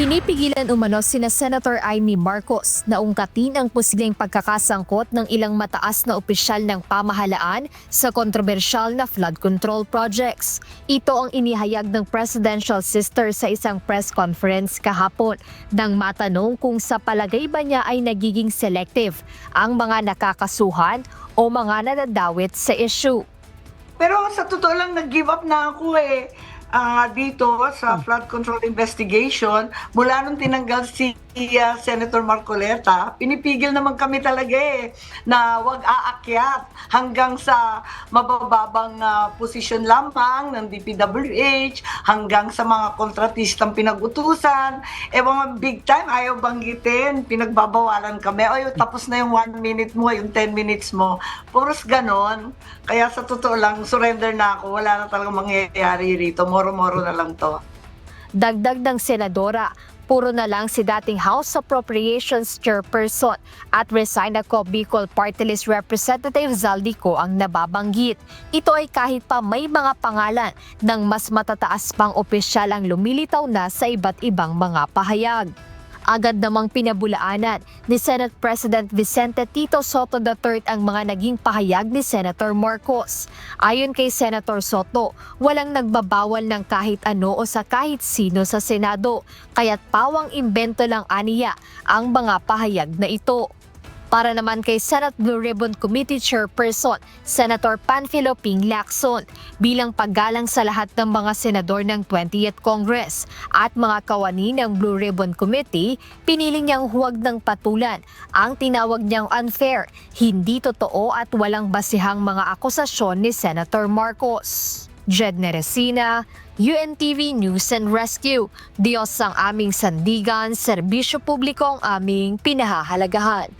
Pinipigilan umano sina Senator Amy Marcos na ungkatin ang posibleng pagkakasangkot ng ilang mataas na opisyal ng pamahalaan sa kontrobersyal na flood control projects. Ito ang inihayag ng presidential sister sa isang press conference kahapon nang matanong kung sa palagay ba niya ay nagiging selective ang mga nakakasuhan o mga nadadawit sa issue. Pero sa totoo lang, nag-give up na ako dito sa flood control investigation. Mula nung tinanggal si Senator Marcoleta, pinipigil naman kami talaga na wag aakyat hanggang sa mabababang posisyon lamang ng DPWH, hanggang sa mga kontratistang pinag-utusan. Mga big time, ayaw banggitin, pinagbabawalan kami. Tapos na yung 1 minute mo, yung 10 minutes mo. Puros ganon. Kaya sa totoo lang, surrender na ako. Wala na talagang mangyayari rito. Moro-moro na lang to. Dagdag ng senadora, puro na lang si dating House Appropriations Chairperson at Resignaco Bicol Party List Representative Zaldico ang nababanggit. Ito ay kahit pa may mga pangalan ng mas matataas pang opisyal ang lumilitaw na sa iba't ibang mga pahayag. Agad namang pinabulaanan ni Senate President Vicente Tito Soto III ang mga naging pahayag ni Senator Marcos. Ayon kay Senator Soto, walang nagbabawal ng kahit ano o sa kahit sino sa Senado, kaya't pawang imbento lang aniya ang mga pahayag na ito. Para naman kay Senate Blue Ribbon Committee Chairperson, Senator Panfilo Ping Lacson, bilang paggalang sa lahat ng mga senador ng 20th Congress at mga kawani ng Blue Ribbon Committee, piniling niyang huwag ng patulan ang tinawag niyang unfair, hindi totoo at walang basihang mga akusasyon ni Senator Marcos. Jed Neresina, UNTV News and Rescue. Diyos ang aming sandigan, serbisyo publiko ang aming pinahahalagahan.